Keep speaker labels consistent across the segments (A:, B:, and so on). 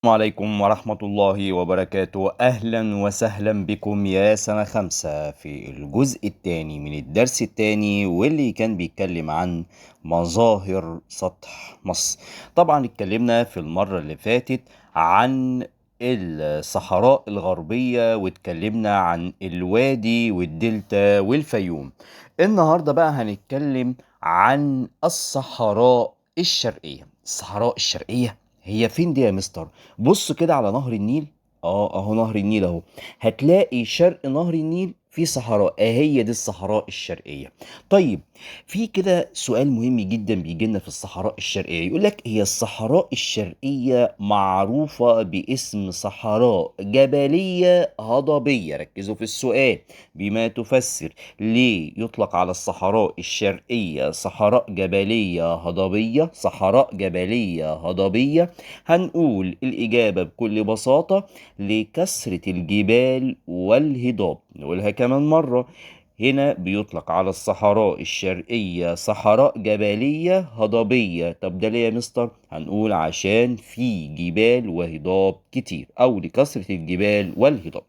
A: السلام عليكم ورحمة الله وبركاته. أهلا وسهلا بكم يا سنة خمسة في الجزء الثاني من الدرس الثاني، واللي كان بيتكلم عن مظاهر سطح مصر. طبعا اتكلمنا في المرة اللي فاتت عن الصحراء الغربية، واتكلمنا عن الوادي والدلتا والفيوم. النهاردة بقى هنتكلم عن الصحراء الشرقية. هي فين دي يا مستر؟ بص كده على نهر النيل. اهو نهر النيل اهو. هتلاقي شرق نهر النيل في صحراء، هي دي الصحراء الشرقية. طيب، في كده سؤال مهم جدا بيجي لنا في الصحراء الشرقية، يقول لك هي الصحراء الشرقية معروفة باسم صحراء جبلية هضبية. ركزوا في السؤال. بما تفسر ليه يطلق على الصحراء الشرقية صحراء جبلية هضبية، صحراء جبلية هضبية. هنقول الإجابة بكل بساطة: لكثرة الجبال والهضاب. نقولها كمان مرة: هنا بيطلق على الصحراء الشرقية صحراء جبلية هضبية. طب ده ليه يا مستر؟ هنقول عشان في جبال وهضاب كتير، أو لكثرة الجبال والهضاب.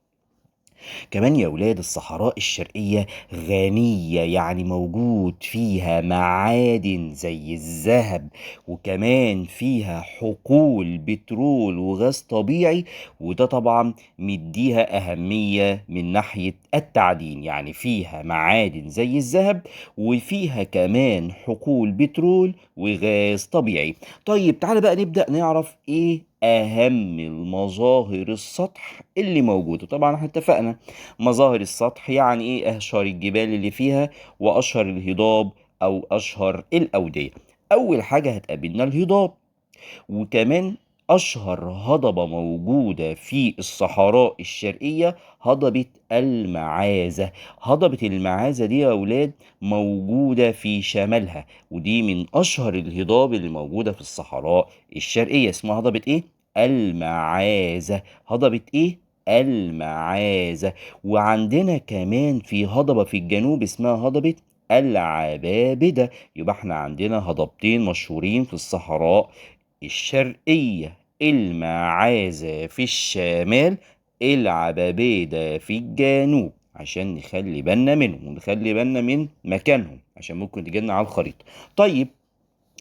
A: كمان يا ولاد الصحراء الشرقية غنية، يعني موجود فيها معادن زي الذهب، وكمان فيها حقول بترول وغاز طبيعي. وده طبعا مديها أهمية من ناحية التعدين، يعني فيها معادن زي الذهب، وفيها كمان حقول بترول وغاز طبيعي. طيب تعالى بقى نبدأ نعرف ايه أهم المظاهر السطح اللي موجودة. طبعا احنا اتفقنا مظاهر السطح يعني ايه: اشهر الجبال اللي فيها، واشهر الهضاب او اشهر الاودية. اول حاجة هتقابلنا الهضاب. وكمان أشهر هضبة موجودة في الصحراء الشرقية هضبة المعازة. هضبة المعازة دي يا أولاد موجودة في شمالها، ودي من أشهر الهضاب اللي موجودة في الصحراء الشرقية. اسمها هضبة إيه؟ المعازة. هضبة إيه؟ المعازة. وعندنا كمان في هضبة في الجنوب اسمها هضبة العبابدة. يبقى احنا عندنا هضبتين مشهورين في الصحراء الشرقية: المعازة في الشمال، العبابيدة في الجنوب، عشان نخلي بالنا منهم ونخلي بالنا من مكانهم عشان ممكن تجيلنا على الخريطة. طيب،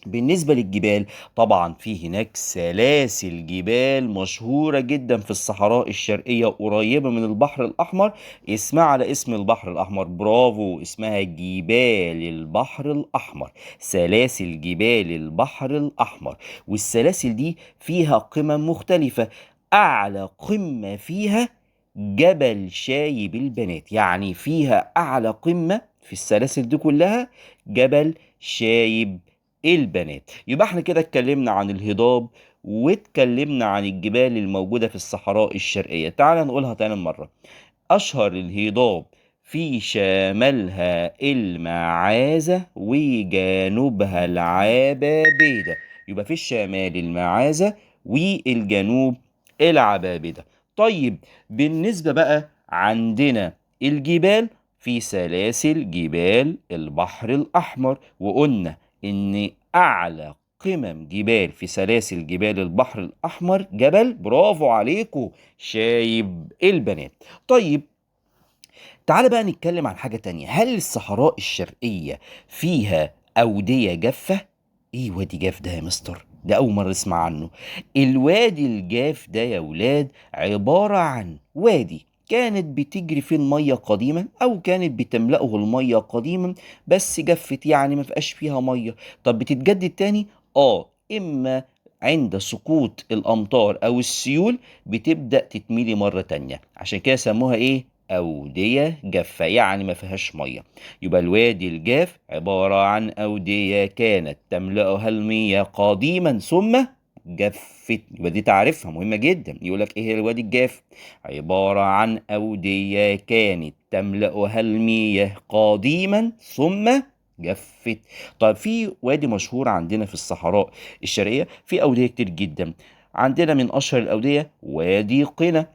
A: بالنسبة للجبال، طبعا في هناك سلاسل جبال مشهورة جدا في الصحراء الشرقية قريبة من البحر الأحمر. اسمها على اسم البحر الأحمر، برافو، اسمها جبال البحر الأحمر. سلاسل جبال البحر الأحمر. والسلاسل دي فيها قمم مختلفة. أعلى قمة فيها جبل شايب البنات، يعني فيها أعلى قمة في السلاسل دي كلها جبل شايب البنات. يبقى احنا كده اتكلمنا عن الهضاب، واتكلمنا عن الجبال الموجودة في الصحراء الشرقية. تعال نقولها تاني مرة: أشهر الهضاب في شمالها المعازة وجنوبها العبابدة. يبقى في الشمال المعازة والجنوب العبابدة. طيب، بالنسبة بقى عندنا الجبال، في سلاسل جبال البحر الأحمر، وقلنا إن أعلى قمم جبال في سلاسل جبال البحر الأحمر جبل، برافو عليكم، شايب البنات. طيب، تعال بقى نتكلم عن حاجة تانية. هل الصحراء الشرقية فيها أودية جافة؟ ايه وادي جاف ده يا مستر؟ ده أول مرة اسمع عنه. الوادي الجاف ده يا ولاد عبارة عن وادي كانت بتجري فيه المية قديما، أو كانت بتملأه المية قديما، بس جفت يعني ما فيهاش فيها مية. طب بتتجدد تاني؟ إما عند سقوط الأمطار أو السيول بتبدأ تتميلي مرة تانية، عشان كده سموها إيه؟ أودية جافة، يعني ما فيهاش مية. يبقى الوادي الجاف عبارة عن أودية كانت تملأها المياه قديما ثم جفت. يبقى دي تعرفها مهمة جدا. يقولك إيه هي الوادي الجاف؟ عبارة عن أودية كانت تملأها المياه قديما ثم جفت. طيب، في وادي مشهور عندنا في الصحراء الشرقية، في أودية كتير جدا. عندنا من أشهر الأودية وادي قنا،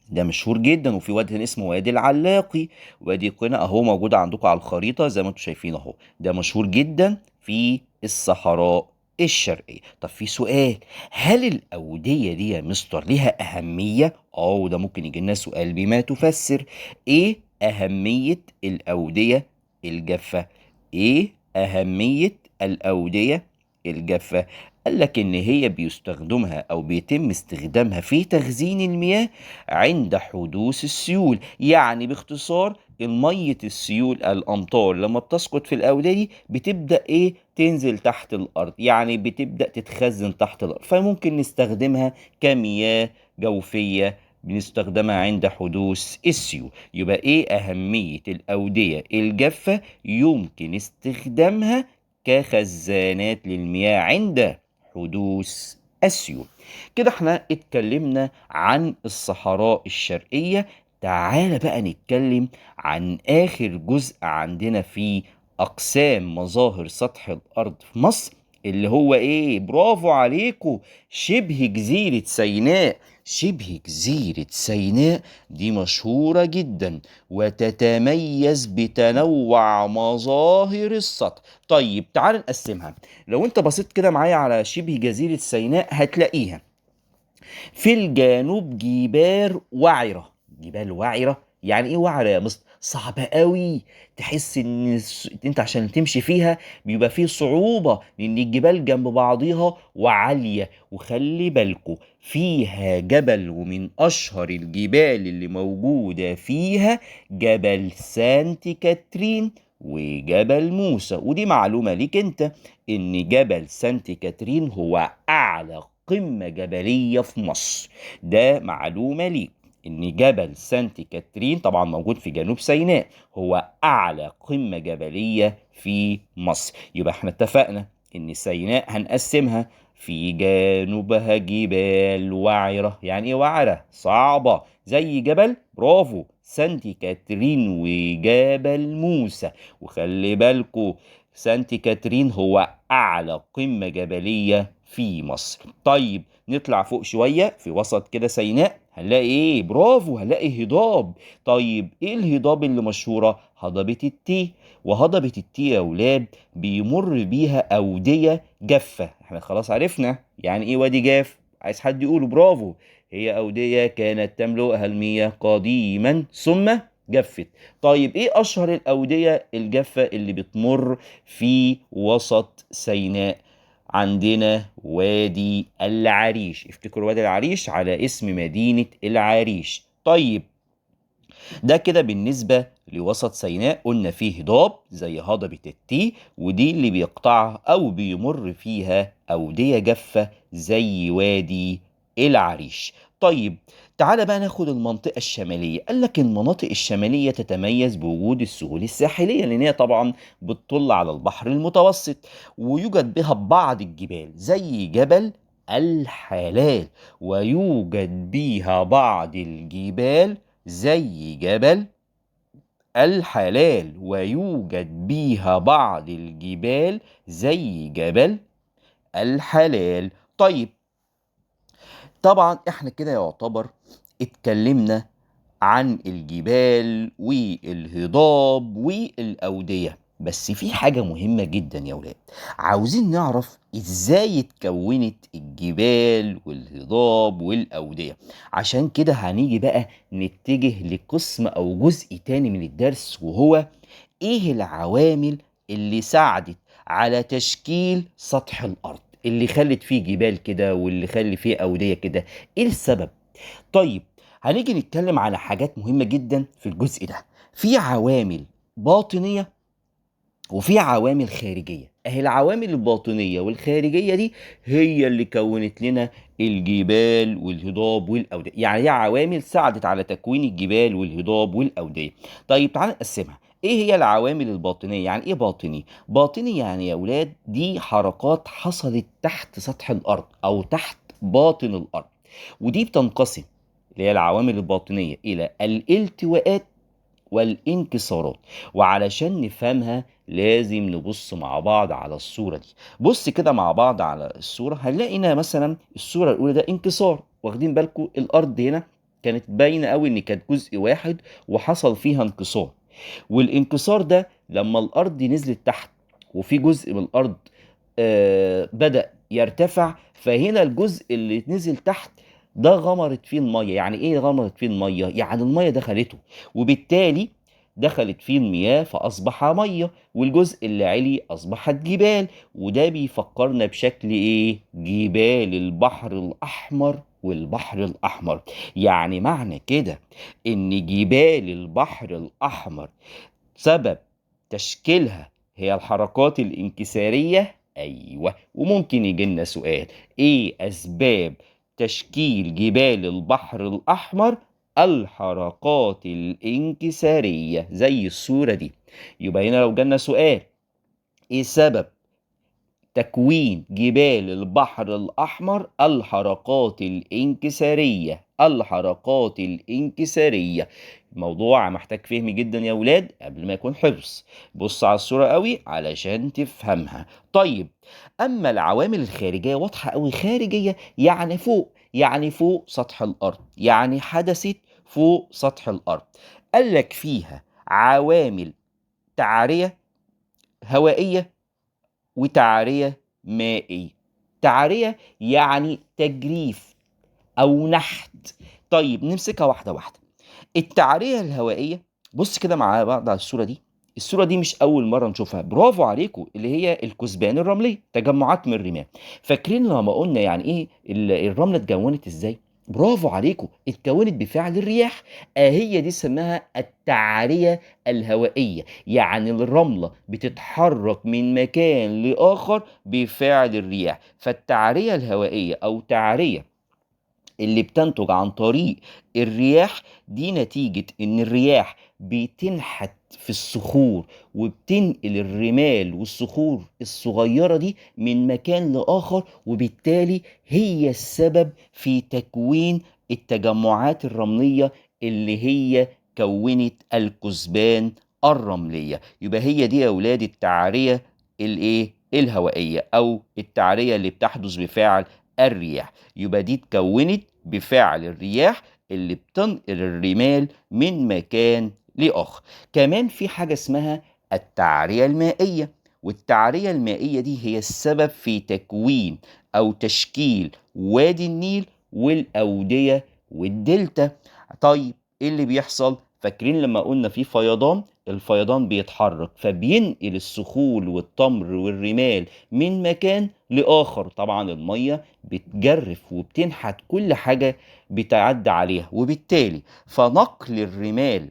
A: ده مشهور جدا. وفي وادي هنا اسمه وادي العلاقي. وادي قنا اهو موجود عندكم على الخريطة زي ما انتم شايفين اهو، ده مشهور جدا في الصحراء الشرقية. طب في سؤال، هل الأودية دي يا مستر ليها أهمية؟ وده ممكن يجي لنا سؤال بما تفسر. إيه أهمية الأودية الجافة؟ إيه أهمية الأودية الجافة؟ قال لك إن هي بيستخدمها أو بيتم استخدامها في تخزين المياه عند حدوث السيول. يعني باختصار المية السيول الأمطار لما بتسقط في الأودية دي بتبدأ إيه؟ تنزل تحت الأرض، يعني بتبدأ تتخزن تحت الأرض، فممكن نستخدمها كمياه جوفية، بنستخدمها عند حدوث السيول. يبقى إيه أهمية الأودية الجافة؟ يمكن استخدامها كخزانات للمياه عند حدوث السيول. كده احنا اتكلمنا عن الصحراء الشرقية. تعالى بقى نتكلم عن آخر جزء عندنا في أقسام مظاهر سطح الأرض في مصر، اللي هو إيه؟ برافو عليكم، شبه جزيرة سيناء. شبه جزيرة سيناء دي مشهورة جدا وتتميز بتنوع مظاهر السطح. طيب تعال نقسمها. لو انت بصيت كده معايا على شبه جزيرة سيناء هتلاقيها في الجنوب جبال وعرة. جبال وعرة يعني ايه وعرة يا مصر؟ صعبة قوي، تحس ان انت عشان تمشي فيها بيبقى فيه صعوبة لان الجبال جنب بعضيها وعالية. وخلي بالكو فيها جبل، ومن اشهر الجبال اللي موجودة فيها جبل سانت كاترين وجبل موسى. ودي معلومة ليك انت، ان جبل سانت كاترين هو اعلى قمة جبلية في مصر. ده معلومة ليك، ان جبل سانت كاترين طبعا موجود في جنوب سيناء هو اعلى قمة جبلية في مصر. يبقى احنا اتفقنا ان سيناء هنقسمها في جنوبها جبال وعرة. يعني ايه وعرة؟ صعبة زي جبل، برافو، سانت كاترين وجبل موسى. وخلي بالكو سانت كاترين هو أعلى قمة جبلية في مصر. طيب نطلع فوق شوية في وسط كده سيناء هنلاقي إيه؟ برافو، هنلاقي هضاب. طيب إيه الهضاب اللي مشهورة؟ هضبة التيه. وهضبة التيه يا أولاد بيمر بيها أودية جافة. إحنا خلاص عرفنا يعني إيه وادي جاف، عايز حد يقوله؟ برافو، هي أودية كانت تملؤها المياه قديما ثم جفت. طيب ايه اشهر الاودية الجافة اللي بتمر في وسط سيناء؟ عندنا وادي العريش. افتكروا وادي العريش على اسم مدينة العريش. طيب ده كده بالنسبة لوسط سيناء، قلنا فيه هضاب زي هضبة التي، ودي اللي بيقطعها أو بيمر فيها أودية جافة زي وادي العريش. طيب تعالى بقى ناخد المنطقة الشمالية. قال لك المناطق الشمالية تتميز بوجود السهول الساحلية، لأن هي طبعا بتطل على البحر المتوسط، ويوجد بها بعض الجبال زي جبل الحلال، ويوجد بيها بعض الجبال زي جبل الحلال، ويوجد بيها بعض الجبال زي جبل الحلال. طيب طبعا احنا كده يعتبر اتكلمنا عن الجبال والهضاب والأودية، بس في حاجة مهمة جدا يا ولاد، عاوزين نعرف ازاي اتكونت الجبال والهضاب والأودية. عشان كده هنيجي بقى نتجه لقسم أو جزء تاني من الدرس، وهو ايه العوامل اللي ساعدت على تشكيل سطح الأرض، اللي خلت فيه جبال كده واللي خلت فيه أودية كده. ايه السبب؟ طيب هنيجي نتكلم على حاجات مهمة جدا في الجزء ده. في عوامل باطنية وفي عوامل خارجية. اهي العوامل الباطنية والخارجية دي هي اللي كونت لنا الجبال والهضاب والأودية، يعني هي عوامل ساعدت على تكوين الجبال والهضاب والأودية. طيب تعال نقسمها. ايه هي العوامل الباطنية؟ يعني ايه باطني؟ باطني يعني يا ولاد دي حركات حصلت تحت سطح الأرض أو تحت باطن الأرض، ودي بتنقسم، اللي هي العوامل الباطنية، إلى الالتواءات والانكسارات. وعلشان نفهمها لازم نبص مع بعض على الصورة دي. بص كده مع بعض على الصورة، هنلاقينا مثلا الصورة الأولى ده انكسار. واخدين بالكم الأرض هنا كانت باينة قوي إن كانت جزء واحد وحصل فيها انكسار. والانكسار ده لما الأرض نزلت تحت وفي جزء من الأرض بدأ يرتفع، فهنا الجزء اللي نزل تحت ده غمرت فيه المية. يعني ايه غمرت فيه المية؟ يعني المية دخلته، وبالتالي دخلت فيه المياه فأصبح مية، والجزء اللي علي أصبحت جبال. وده بيفكرنا بشكل ايه؟ جبال البحر الأحمر والبحر الأحمر. يعني معنى كده إن جبال البحر الأحمر سبب تشكيلها هي الحركات الانكسارية. أيوة. وممكن يجي لنا سؤال: إيه أسباب تشكيل جبال البحر الأحمر؟ الحركات الانكسارية، زي الصورة دي. يبقى هنا لو جالنا سؤال: إيه سبب تكوين جبال البحر الأحمر؟ الحركات الانكسارية، الحركات الانكسارية. الموضوع محتاج فهم جدا يا ولاد قبل ما يكون حفظ. بص على الصورة قوي علشان تفهمها. طيب، أما العوامل الخارجية واضحة قوي. خارجية يعني فوق، يعني فوق سطح الأرض، يعني حدثت فوق سطح الأرض. قال لك فيها عوامل تعرية هوائية وتعرية مائية. تعرية يعني تجريف أو نحت. طيب نمسكها واحدة واحدة. التعرية الهوائية، بص كده مع بعض على الصورة دي. الصورة دي مش أول مرة نشوفها، برافو عليكم، اللي هي الكثبان الرملية، تجمعات من الرمال. فاكرين لما قلنا يعني إيه الرملة اتكونت إزاي؟ برافو عليكم، اتكونت بفعل الرياح. هي دي اسمها التعرية الهوائية. يعني الرملة بتتحرك من مكان لآخر بفعل الرياح. فالتعرية الهوائية أو تعرية اللي بتنتج عن طريق الرياح دي نتيجة إن الرياح بتنحت في الصخور وبتنقل الرمال والصخور الصغيرة دي من مكان لآخر، وبالتالي هي السبب في تكوين التجمعات الرملية اللي هي كونت الكثبان الرملية. يبقى هي دي يا أولاد التعرية الإيه؟ الهوائية، أو التعرية اللي بتحدث بفعل الرياح. يبقى دي اتكونت بفعل الرياح اللي بتنقل الرمال من مكان لآخر. كمان في حاجة اسمها التعرية المائية، والتعرية المائية دي هي السبب في تكوين أو تشكيل وادي النيل والأودية والدلتا. طيب ايه اللي بيحصل؟ فاكرين لما قلنا في فيضان؟ الفيضان بيتحرك فبينقل الصخور والتمر والرمال من مكان لآخر. طبعا المية بتجرف وبتنحت كل حاجة بتعدي عليها، وبالتالي فنقل الرمال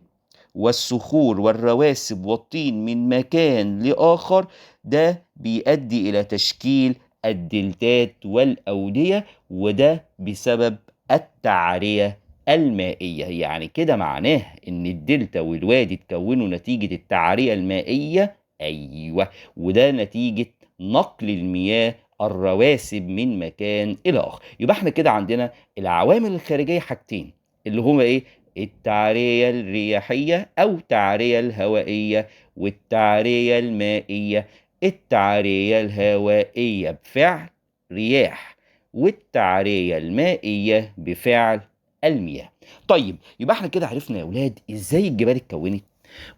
A: والصخور والرواسب والطين من مكان لآخر ده بيؤدي إلى تشكيل الدلتات والأودية، وده بسبب التعرية المائية. يعني كده معناه إن الدلتا والوادي اتكونوا نتيجة التعرية المائية. أيوة. وده نتيجة نقل المياه الرواسب من مكان إلى آخر. يبقى احنا كده عندنا العوامل الخارجية حاجتين، اللي هما إيه؟ التعرية الرياحية أو التعرية الهوائية، والتعرية المائية. التعرية الهوائية بفعل رياح، والتعرية المائية بفعل المياه. طيب يبقى احنا كده عرفنا يا ولاد ازاي الجبال اتكونت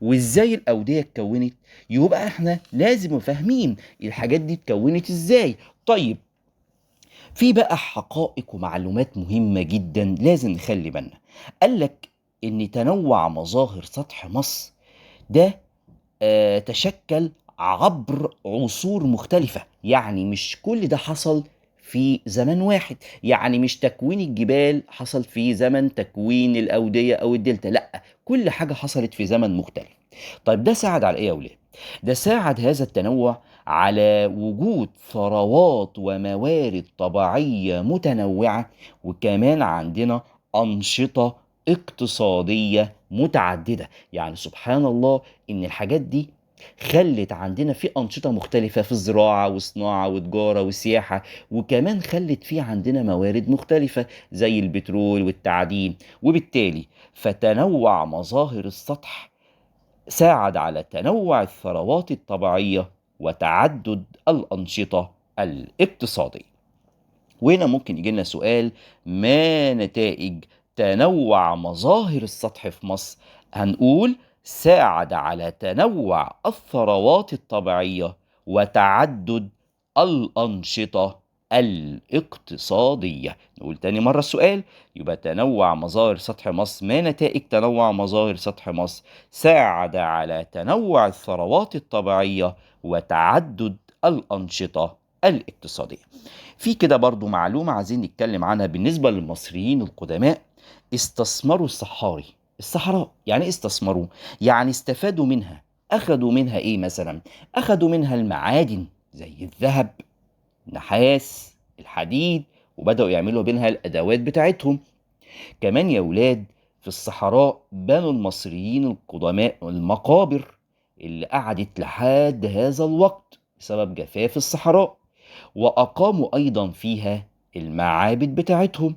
A: وازاي الاوديه اتكونت. يبقى احنا لازم فاهمين الحاجات دي اتكونت ازاي. طيب في بقى حقائق ومعلومات مهمة جدا لازم نخلي بالنا. قالك ان تنوع مظاهر سطح مصر ده تشكل عبر عصور مختلفة. يعني مش كل ده حصل في زمن واحد. يعني مش تكوين الجبال حصل في زمن تكوين الأودية أو الدلتا، لا، كل حاجة حصلت في زمن مختلف. طيب ده ساعد على إيه يا ولاد؟ ده ساعد هذا التنوع على وجود ثروات وموارد طبيعية متنوعة، وكمان عندنا أنشطة اقتصادية متعددة. يعني سبحان الله إن الحاجات دي خلت عندنا في أنشطة مختلفة في الزراعة وصناعة وتجارة وسياحة، وكمان خلت في عندنا موارد مختلفة زي البترول والتعدين. وبالتالي فتنوع مظاهر السطح ساعد على تنوع الثروات الطبيعية وتعدد الأنشطة الاقتصادية. وهنا ممكن يجي لنا سؤال: ما نتائج تنوع مظاهر السطح في مصر؟ هنقول ساعد على تنوع الثروات الطبيعية وتعدد الأنشطة الاقتصادية. نقول تاني مرة السؤال. يبقى تنوع مظاهر سطح مصر، ما نتائج تنوع مظاهر سطح مصر؟ ساعد على تنوع الثروات الطبيعية وتعدد الأنشطة الاقتصادية. في كده برضو معلومة عايزين نتكلم عنها بالنسبة للمصريين القدماء. استثمروا الصحاري، الصحراء. يعني إيه استثمروا؟ يعني استفادوا منها. أخدوا منها إيه مثلا؟ أخدوا منها المعادن زي الذهب، النحاس، الحديد، وبدأوا يعملوا بينها الأدوات بتاعتهم. كمان يا ولاد، في الصحراء بنوا المصريين القدماء المقابر اللي قعدت لحد هذا الوقت بسبب جفاف الصحراء، وأقاموا أيضا فيها المعابد بتاعتهم.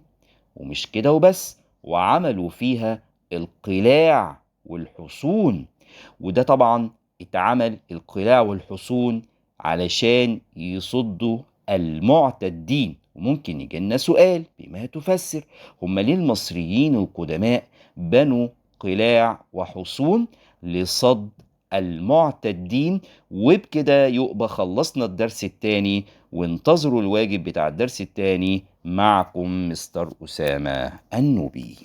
A: ومش كده وبس، وعملوا فيها القلاع والحصون. وده طبعا اتعمل القلاع والحصون علشان يصدوا المعتدين. وممكن يجي لنا سؤال، بما تفسر هم ليه المصريين القدماء بنوا قلاع وحصون؟ لصد المعتدين. وبكده يبقى خلصنا الدرس الثاني، وانتظروا الواجب بتاع الدرس الثاني. معكم مستر أسامة النوبي.